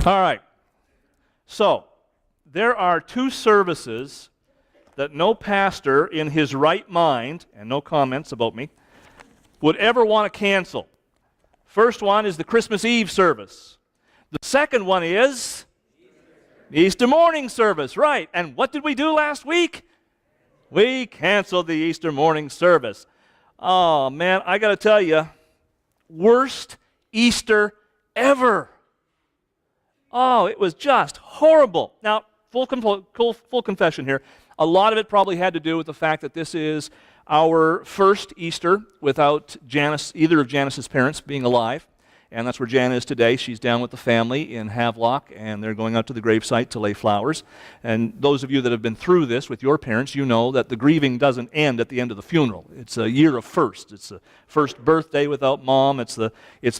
All right. So, there are two services that no pastor in his right mind, and no comments about me, would ever want to cancel. First one is the Christmas Eve service. The second one is Easter morning service, right. And what did we do last week? We canceled the Easter morning service. Oh, man, I got to tell you, worst Easter ever. Oh, it was just horrible. Now, full confession here. A lot of it probably had to do with the fact that this is our first Easter without Janice, either of Janice's parents being alive. And that's where Jan is today. She's down with the family in Havelock, and they're going out to the gravesite to lay flowers. And those of you that have been through this with your parents, you know that the grieving doesn't end at the end of the funeral. It's a year of firsts. It's the first birthday without mom. It's the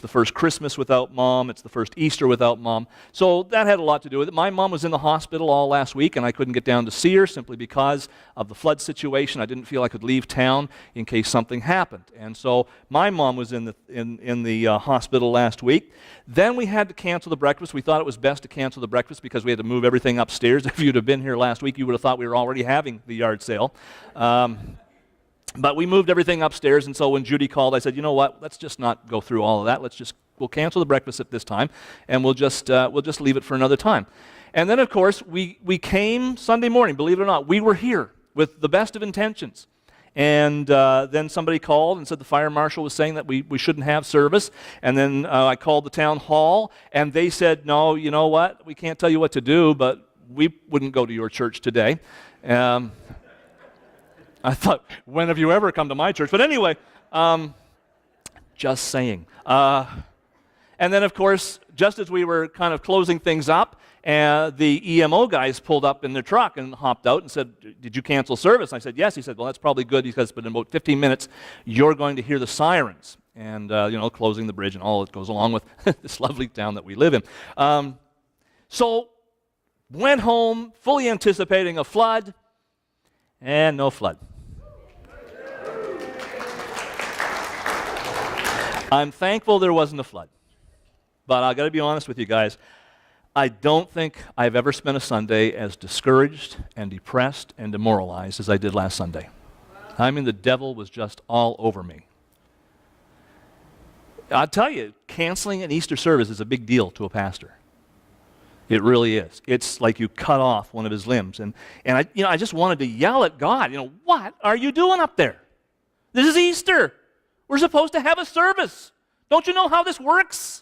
first Christmas without mom. It's the first Easter without mom. So that had a lot to do with it. My mom was in the hospital all last week, and I couldn't get down to see her simply because of the flood situation. I didn't feel I could leave town in case something happened. And so my mom was in the hospital last week. Then we had to cancel the breakfast. We thought it was best to cancel the breakfast because we had to move everything upstairs. If you'd have been here last week, you would have thought we were already having the yard sale. But we moved everything upstairs, and so when Judy called, I said, you know what, let's just not go through all of that. We'll cancel the breakfast at this time, and we'll just leave it for another time. And then, of course, we came Sunday morning. Believe it or not, we were here with the best of intentions. And then somebody called and said the fire marshal was saying that we shouldn't have service. And then I called the town hall, and they said, no, you know what, we can't tell you what to do, but we wouldn't go to your church today. I thought, when have you ever come to my church? But anyway, just saying. And then, of course, just as we were kind of closing things up, the EMO guys pulled up in their truck and hopped out and said, did you cancel service? And I said, yes. He said, well, that's probably good because in about 15 minutes, you're going to hear the sirens and, closing the bridge and all that goes along with this lovely town that we live in. So went home fully anticipating a flood, and no flood. I'm thankful there wasn't a flood. But I've got to be honest with you guys, I don't think I've ever spent a Sunday as discouraged and depressed and demoralized as I did last Sunday. I mean, the devil was just all over me. I'll tell you, canceling an Easter service is a big deal to a pastor. It really is. It's like you cut off one of his limbs. And I just wanted to yell at God, what are you doing up there? This is Easter. We're supposed to have a service. Don't you know how this works?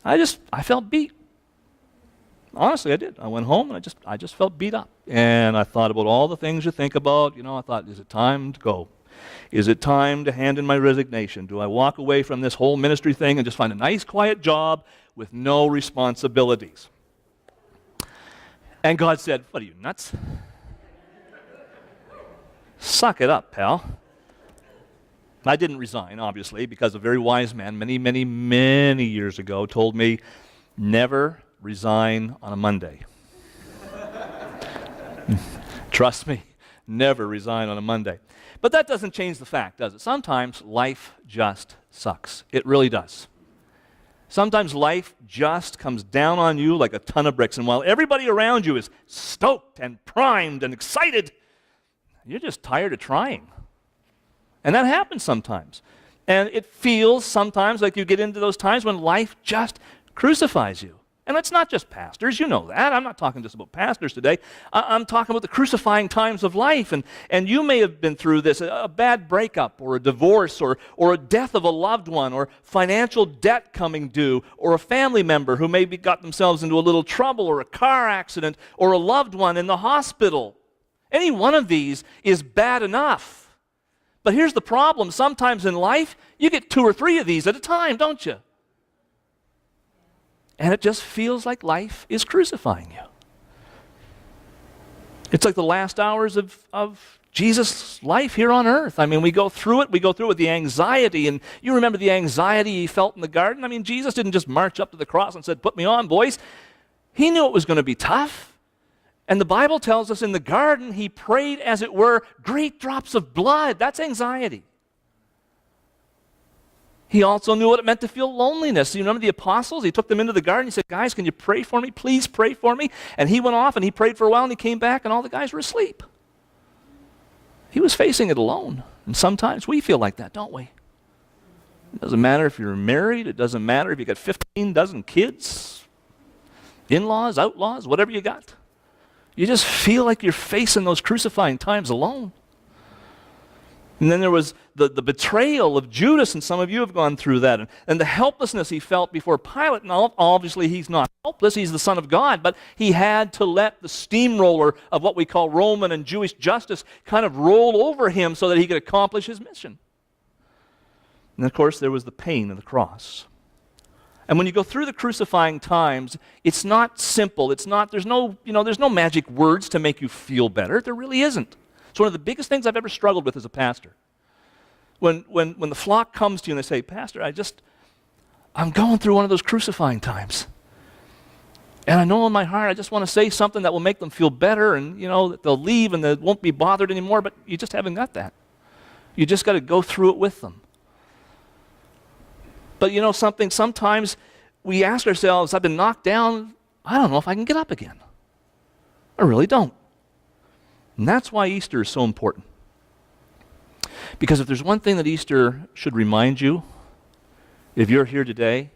I felt beat. Honestly, I did. I went home and I just felt beat up. And I thought about all the things you think about. I thought, is it time to go? Is it time to hand in my resignation? Do I walk away from this whole ministry thing and just find a nice, quiet job with no responsibilities? And God said, what are you, nuts? Suck it up, pal. I didn't resign, obviously, because a very wise man many, many, many years ago told me, never resign on a Monday. Trust me, never resign on a Monday. But that doesn't change the fact, does it? Sometimes life just sucks. It really does. Sometimes life just comes down on you like a ton of bricks, and while everybody around you is stoked and primed and excited, you're just tired of trying. And that happens sometimes. And it feels sometimes like you get into those times when life just crucifies you. And it's not just pastors, you know that. I'm not talking just about pastors today. I'm talking about the crucifying times of life. And you may have been through this, a bad breakup or a divorce or a death of a loved one or financial debt coming due or a family member who maybe got themselves into a little trouble or a car accident or a loved one in the hospital. Any one of these is bad enough. But here's the problem. Sometimes in life, you get 2 or 3 of these at a time, don't you? And it just feels like life is crucifying you. It's like the last hours of Jesus' life here on earth. I mean, we go through it with the anxiety, and you remember the anxiety he felt in the garden? I mean, Jesus didn't just march up to the cross and said, put me on, boys. He knew it was going to be tough. And the Bible tells us in the garden, he prayed, as it were, great drops of blood. That's anxiety. He also knew what it meant to feel loneliness. You remember the apostles? He took them into the garden. He said, guys, can you pray for me? Please pray for me. And he went off and he prayed for a while and he came back and all the guys were asleep. He was facing it alone. And sometimes we feel like that, don't we? It doesn't matter if you're married. It doesn't matter if you got 15 dozen kids, in-laws, outlaws, whatever you got. You just feel like you're facing those crucifying times alone. And then there was the betrayal of Judas, and some of you have gone through that, and the helplessness he felt before Pilate. Now, obviously, he's not helpless. He's the Son of God, but he had to let the steamroller of what we call Roman and Jewish justice kind of roll over him so that he could accomplish his mission. And, of course, there was the pain of the cross. And when you go through the crucifying times, it's not simple. There's no magic words to make you feel better. There really isn't. It's one of the biggest things I've ever struggled with as a pastor. When the flock comes to you and they say, Pastor, I'm going through one of those crucifying times. And I know in my heart I just want to say something that will make them feel better and, that they'll leave and they won't be bothered anymore, but you just haven't got that. You just got to go through it with them. But sometimes we ask ourselves, I've been knocked down, I don't know if I can get up again. I really don't. And that's why Easter is so important. Because if there's one thing that Easter should remind you, if you're here today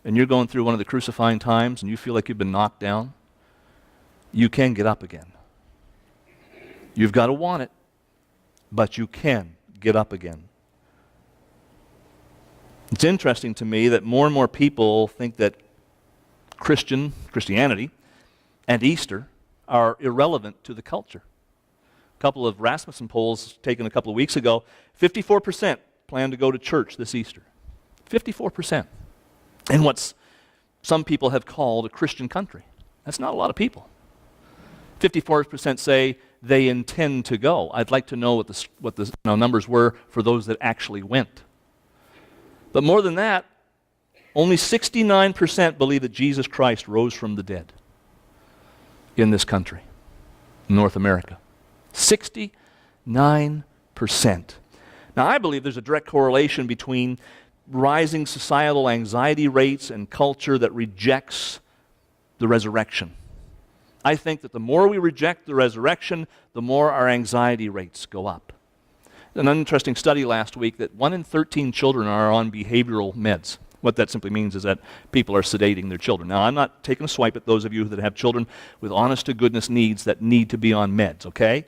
and you're going through one of the crucifying times and you feel like you've been knocked down, you can get up again. You've got to want it, but you can get up again. It's interesting to me that more and more people think that Christianity and Easter are irrelevant to the culture. A couple of Rasmussen polls taken a couple of weeks ago, 54% plan to go to church this Easter. 54%. In what some people have called a Christian country. That's not a lot of people. 54% say they intend to go. I'd like to know what the numbers were for those that actually went. But more than that, only 69% believe that Jesus Christ rose from the dead in this country, in North America. 69%. Now, I believe there's a direct correlation between rising societal anxiety rates and culture that rejects the resurrection. I think that the more we reject the resurrection, the more our anxiety rates go up. An interesting study last week that 1 in 13 children are on behavioral meds. What that simply means is that people are sedating their children. Now, I'm not taking a swipe at those of you that have children with honest-to-goodness needs that need to be on meds, okay?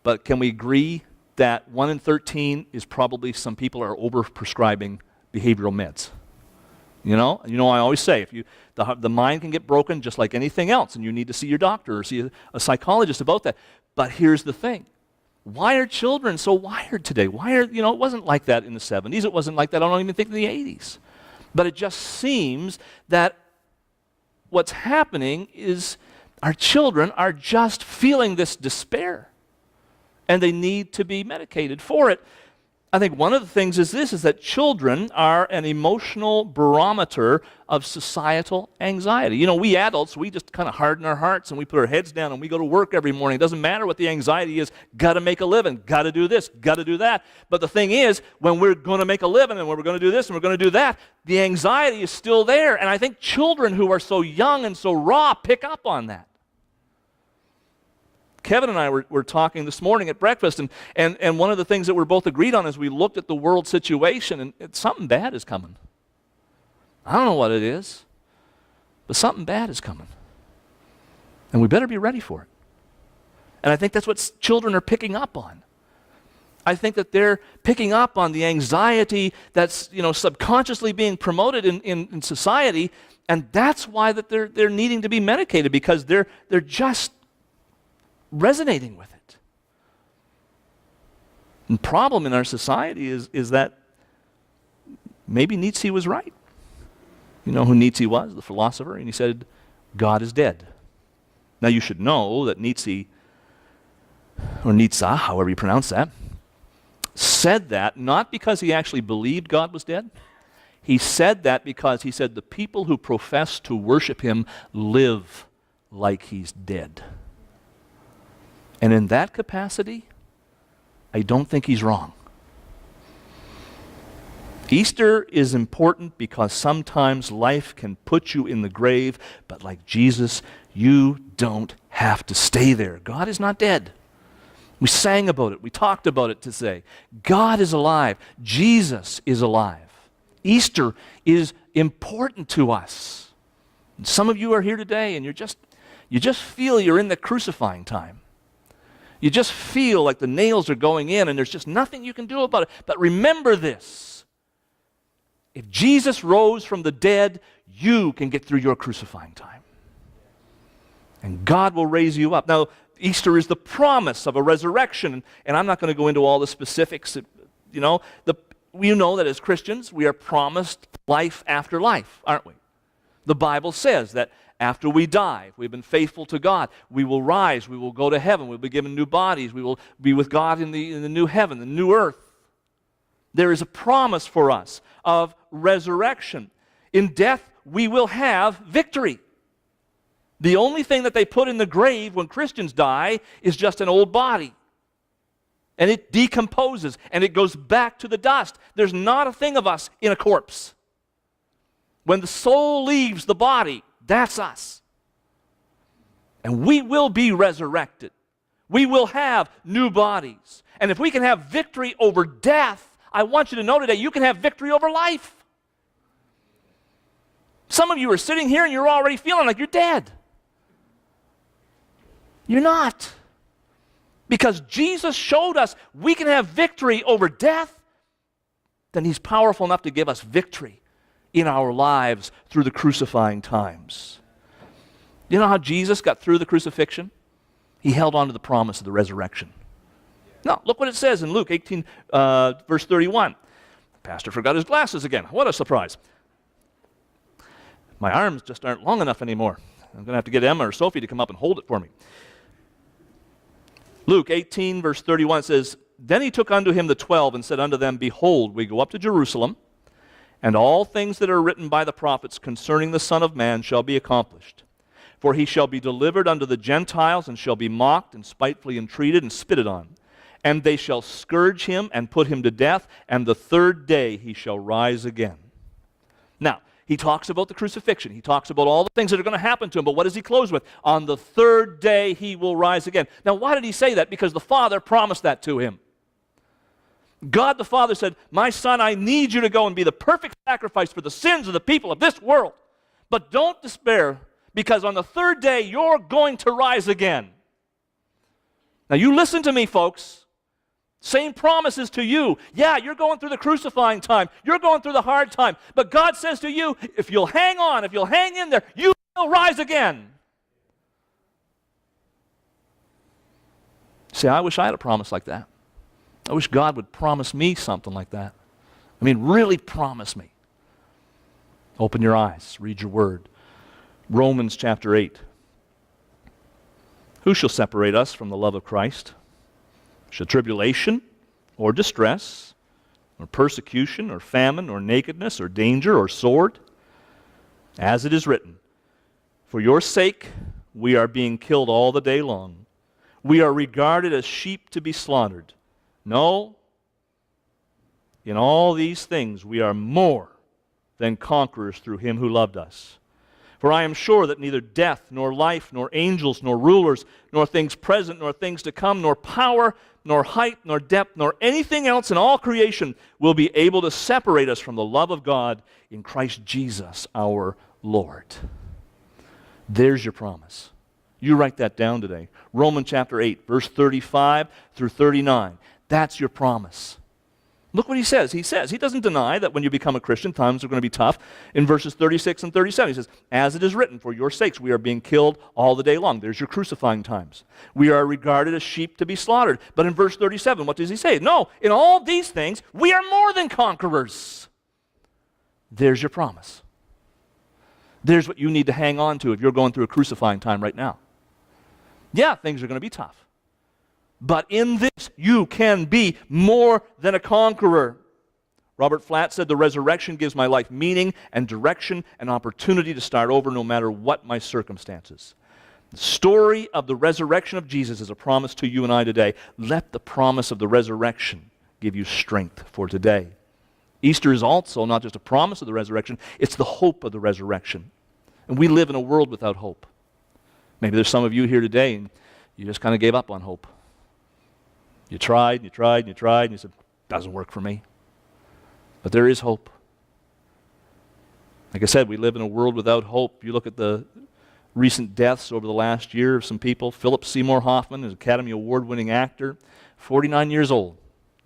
But can we agree that 1 in 13 is probably some people are over-prescribing behavioral meds? I always say, if the mind can get broken just like anything else, and you need to see your doctor or see a psychologist about that. But here's the thing. Why are children so wired today? It wasn't like that in the 70s. It wasn't like that, I don't even think, in the 80s. But it just seems that what's happening is our children are just feeling this despair. And they need to be medicated for it. I think one of the things is that children are an emotional barometer of societal anxiety. We adults, we just kind of harden our hearts and we put our heads down and we go to work every morning. It doesn't matter what the anxiety is. Got to make a living. Got to do this. Got to do that. But the thing is, when we're going to make a living and when we're going to do this and we're going to do that, the anxiety is still there. And I think children who are so young and so raw pick up on that. Kevin and I were talking this morning at breakfast, and one of the things that we're both agreed on is we looked at the world situation, and something bad is coming. I don't know what it is, but something bad is coming. And we better be ready for it. And I think that's what children are picking up on. I think that they're picking up on the anxiety that's subconsciously being promoted in society, and that's why that they're needing to be medicated, because they're just resonating with it. And the problem in our society is that maybe Nietzsche was right. You know who Nietzsche was, the philosopher? And he said, God is dead. Now you should know that Nietzsche, or Nietzsche, however you pronounce that, said that not because he actually believed God was dead. He said that because he said the people who profess to worship him live like he's dead. And in that capacity, I don't think he's wrong. Easter is important because sometimes life can put you in the grave, but like Jesus, you don't have to stay there. God is not dead. We sang about it. We talked about it today. God is alive. Jesus is alive. Easter is important to us. And some of you are here today and you just feel you're in the crucifying time. You just feel like the nails are going in and there's just nothing you can do about it. But remember this. If Jesus rose from the dead, you can get through your crucifying time. And God will raise you up. Now, Easter is the promise of a resurrection, and I'm not going to go into all the specifics. You know that as Christians, we are promised life after life, aren't we? The Bible says that after we die, if we've been faithful to God, we will rise, we will go to heaven, we'll be given new bodies, we will be with God in the new heaven, the new earth. There is a promise for us of resurrection. In death, we will have victory. The only thing that they put in the grave when Christians die is just an old body. And it decomposes, and it goes back to the dust. There's not a thing of us in a corpse. When the soul leaves the body, that's us. And we will be resurrected. We will have new bodies. And if we can have victory over death, I want you to know today, you can have victory over life. Some of you are sitting here and you're already feeling like you're dead. You're not. Because Jesus showed us we can have victory over death, then He's powerful enough to give us victory in our lives through the crucifying times. You know how Jesus got through the crucifixion? He held on to the promise of the resurrection. Now, look what it says in Luke 18, verse 31. The pastor forgot his glasses again. What a surprise. My arms just aren't long enough anymore. I'm going to have to get Emma or Sophie to come up and hold it for me. Luke 18, verse 31 says, Then He took unto Him the 12 and said unto them, Behold, we go up to Jerusalem, and all things that are written by the prophets concerning the Son of Man shall be accomplished. For He shall be delivered unto the Gentiles, and shall be mocked, and spitefully entreated, and spitted on. And they shall scourge Him, and put Him to death, and the third day He shall rise again. Now, He talks about the crucifixion. He talks about all the things that are going to happen to Him. But what does He close with? On the third day He will rise again. Now, why did He say that? Because the Father promised that to Him. God the Father said, My Son, I need you to go and be the perfect sacrifice for the sins of the people of this world. But don't despair, because on the third day you're going to rise again. Now, you listen to me, folks. Same promises to you. Yeah, you're going through the crucifying time. You're going through the hard time. But God says to you, if you'll hang on, if you'll hang in there, you will rise again. See, I wish I had a promise like that. I wish God would promise me something like that. I mean, really promise me. Open your eyes. Read your word. Romans chapter 8. Who shall separate us from the love of Christ? Shall tribulation, or distress, or persecution, or famine, or nakedness, or danger, or sword? As it is written, For your sake we are being killed all the day long. We are regarded as sheep to be slaughtered. No, in all these things we are more than conquerors through Him who loved us. For I am sure that neither death, nor life, nor angels, nor rulers, nor things present, nor things to come, nor power, nor height, nor depth, nor anything else in all creation will be able to separate us from the love of God in Christ Jesus our Lord. There's your promise. You write that down today. Romans chapter 8, verse 35 through 39. That's your promise. Look what he says. He doesn't deny that when you become a Christian, times are going to be tough. In verses 36 and 37, he says, As it is written, for your sakes we are being killed all the day long. There's your crucifying times. We are regarded as sheep to be slaughtered. But in verse 37, what does he say? No, in all these things, we are more than conquerors. There's your promise. There's what you need to hang on to if you're going through a crucifying time right now. Yeah, things are going to be tough. But in this, you can be more than a conqueror. Robert Flatt said, The resurrection gives my life meaning and direction and opportunity to start over no matter what my circumstances. The story of the resurrection of Jesus is a promise to you and I today. Let the promise of the resurrection give you strength for today Easter is also not just a promise of the resurrection, it's the hope of the resurrection. And we live in a world without hope. Maybe there's some of you here today and you just kind of gave up on hope. You tried, and you tried, and you tried, and you said, doesn't work for me. But there is hope. Like I said, we live in a world without hope. You look at the recent deaths over the last year of some people. Philip Seymour Hoffman, an Academy Award-winning actor, 49 years old,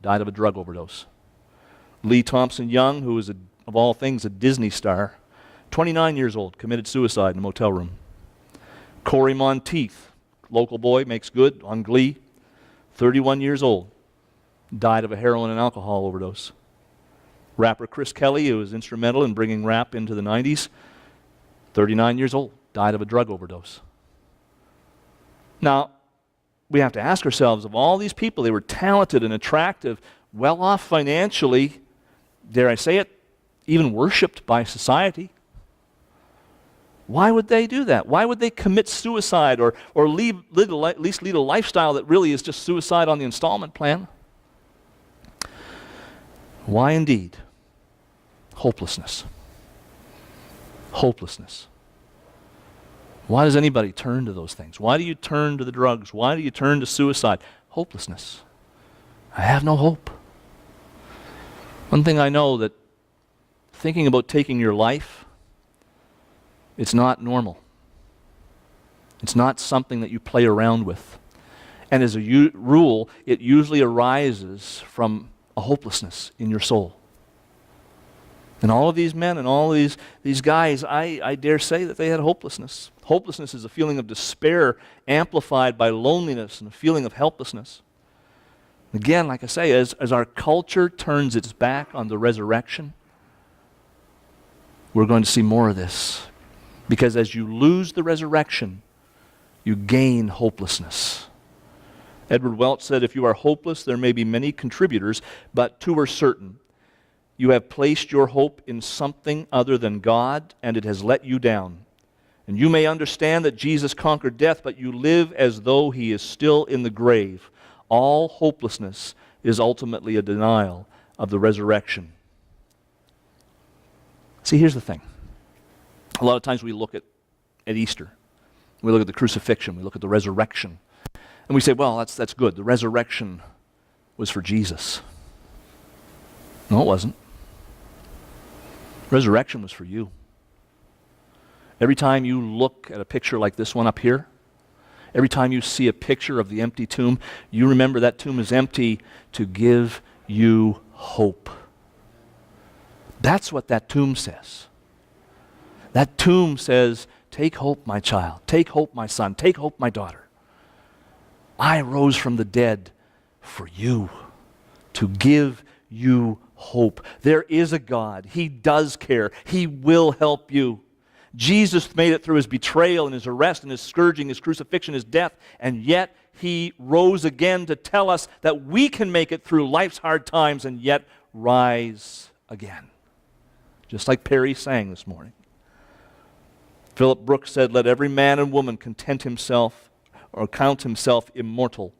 died of a drug overdose. Lee Thompson Young, who was, of all things, a Disney star, 29 years old, committed suicide in a motel room. Corey Monteith, local boy, makes good on Glee, 31 years old, died of a heroin and alcohol overdose. Rapper Chris Kelly, who was instrumental in bringing rap into the 90s, 39 years old, died of a drug overdose. Now, we have to ask ourselves, of all these people, they were talented and attractive, well-off financially, dare I say it, even worshipped by society. Why would they do that? Why would they commit suicide or at least lead a lifestyle that really is just suicide on the installment plan? Why indeed? Hopelessness. Hopelessness. Why does anybody turn to those things? Why do you turn to the drugs? Why do you turn to suicide? Hopelessness. I have no hope. One thing I know, that thinking about taking your life, it's not normal. It's not something that you play around with. And as a rule, it usually arises from a hopelessness in your soul. And all of these men and all of these guys, I dare say that they had hopelessness. Hopelessness is a feeling of despair amplified by loneliness and a feeling of helplessness. Again, like I say, as our culture turns its back on the resurrection, we're going to see more of this. Because as you lose the resurrection, you gain hopelessness. Edward Welch said, if you are hopeless, there may be many contributors, but two are certain. You have placed your hope in something other than God, and it has let you down. And you may understand that Jesus conquered death, but you live as though he is still in the grave. All hopelessness is ultimately a denial of the resurrection. See, here's the thing. A lot of times we look at Easter. We look at the crucifixion. We look at the resurrection. And we say, well, that's good. The resurrection was for Jesus. No, it wasn't. Resurrection was for you. Every time you look at a picture like this one up here, every time you see a picture of the empty tomb, you remember that tomb is empty to give you hope. That's what that tomb says. That tomb says, take hope, my child. Take hope, my son. Take hope, my daughter. I rose from the dead for you, to give you hope. There is a God. He does care. He will help you. Jesus made it through his betrayal and his arrest and his scourging, his crucifixion, his death, and yet he rose again to tell us that we can make it through life's hard times and yet rise again. Just like Perry sang this morning. Philip Brooks said, let every man and woman content himself or count himself immortal.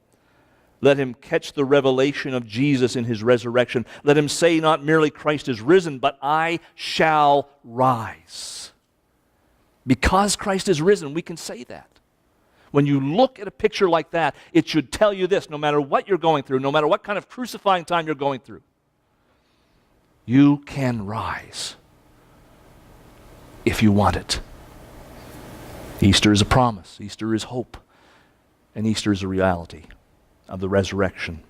Let him catch the revelation of Jesus in his resurrection. Let him say not merely Christ is risen, but I shall rise. Because Christ is risen, we can say that. When you look at a picture like that, it should tell you this, no matter what you're going through, no matter what kind of crucifying time you're going through, you can rise if you want it. Easter is a promise. Easter is hope. And Easter is a reality of the resurrection.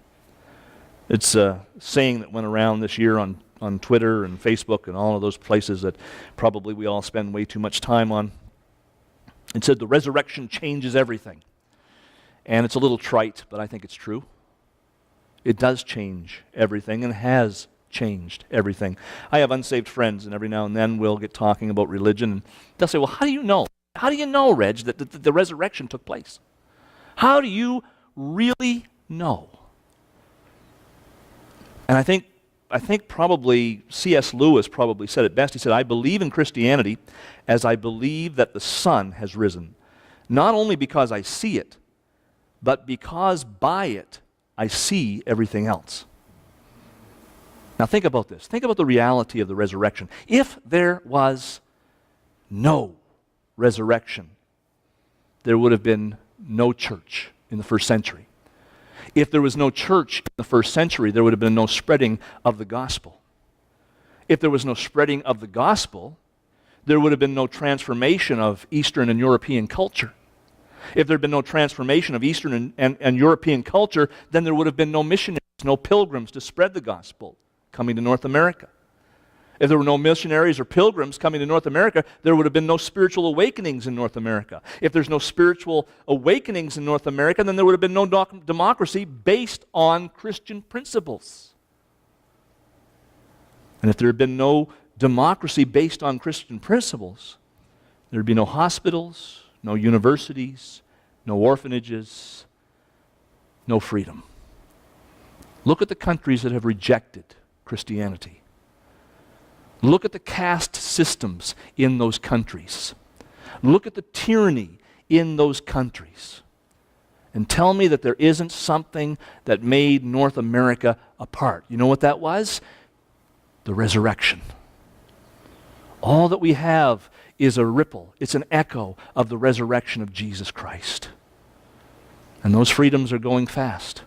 It's a saying that went around this year on Twitter and Facebook and all of those places that probably we all spend way too much time on. It said the resurrection changes everything. And it's a little trite, but I think it's true. It does change everything and has changed everything. I have unsaved friends, and every now and then we'll get talking about religion, and they'll say, well, how do you know? How do you know, Reg, that the resurrection took place? How do you really know? And I think probably C.S. Lewis probably said it best. He said, I believe in Christianity as I believe that the sun has risen, not only because I see it, but because by it I see everything else. Now think about this. Think about the reality of the resurrection. If there was no resurrection, there would have been no church in the first century. If there was no church in the first century, there would have been no spreading of the gospel. If there was no spreading of the gospel, there would have been no transformation of Eastern and European culture. If there had been no transformation of Eastern and European culture, then there would have been no missionaries, no pilgrims to spread the gospel coming to North America. If there were no missionaries or pilgrims coming to North America, there would have been no spiritual awakenings in North America. If there's no spiritual awakenings in North America, then there would have been no democracy based on Christian principles. And if there had been no democracy based on Christian principles, there would be no hospitals, no universities, no orphanages, no freedom. Look at the countries that have rejected Christianity. Look at the caste systems in those countries. Look at the tyranny in those countries. And tell me that there isn't something that made North America apart. You know what that was? The resurrection. All that we have is a ripple. It's an echo of the resurrection of Jesus Christ. And those freedoms are going fast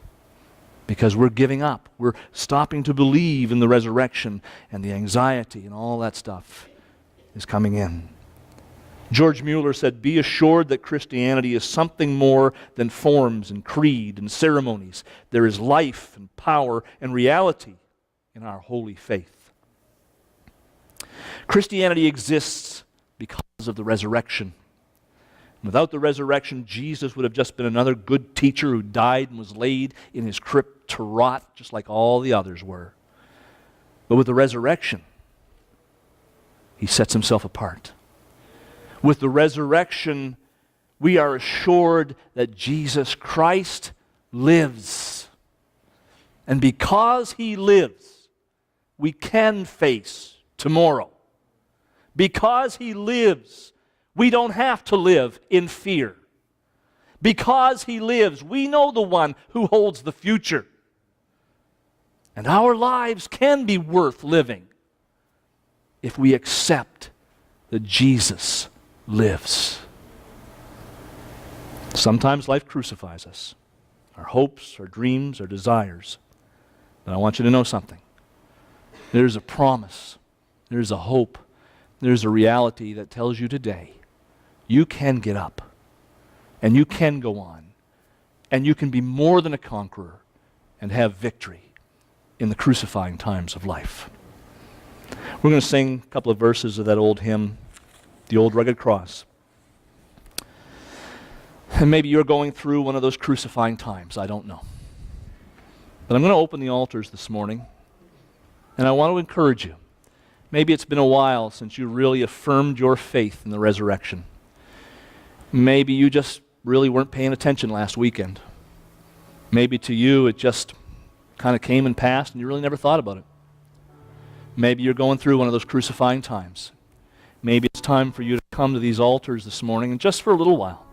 because we're giving up. We're stopping to believe in the resurrection, and the anxiety and all that stuff is coming in. George Mueller said, "Be assured that Christianity is something more than forms and creed and ceremonies. There is life and power and reality in our holy faith." Christianity exists because of the resurrection. Without the resurrection, Jesus would have just been another good teacher who died and was laid in his crypt to rot, just like all the others were. But with the resurrection, he sets himself apart. With the resurrection, we are assured that Jesus Christ lives. And because he lives, we can face tomorrow. Because he lives, we don't have to live in fear. Because he lives, we know the one who holds the future. And our lives can be worth living if we accept that Jesus lives. Sometimes life crucifies us, our hopes, our dreams, our desires. But I want you to know something. There's a promise, there's a hope, there's a reality that tells you today you can get up and you can go on and you can be more than a conqueror and have victory in the crucifying times of life. We're going to sing a couple of verses of that old hymn, The Old Rugged Cross. And maybe you're going through one of those crucifying times, I don't know. But I'm going to open the altars this morning, and I want to encourage you. Maybe it's been a while since you really affirmed your faith in the resurrection. Maybe you just really weren't paying attention last weekend. Maybe to you it just kind of came and passed and you really never thought about it. Maybe you're going through one of those crucifying times. Maybe it's time for you to come to these altars this morning and just for a little while,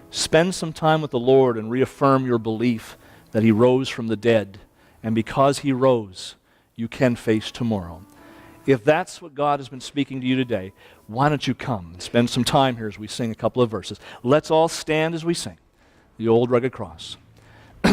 spend some time with the Lord and reaffirm your belief that he rose from the dead. And because he rose, you can face tomorrow. If that's what God has been speaking to you today, why don't you come and spend some time here as we sing a couple of verses. Let's all stand as we sing The Old Rugged Cross.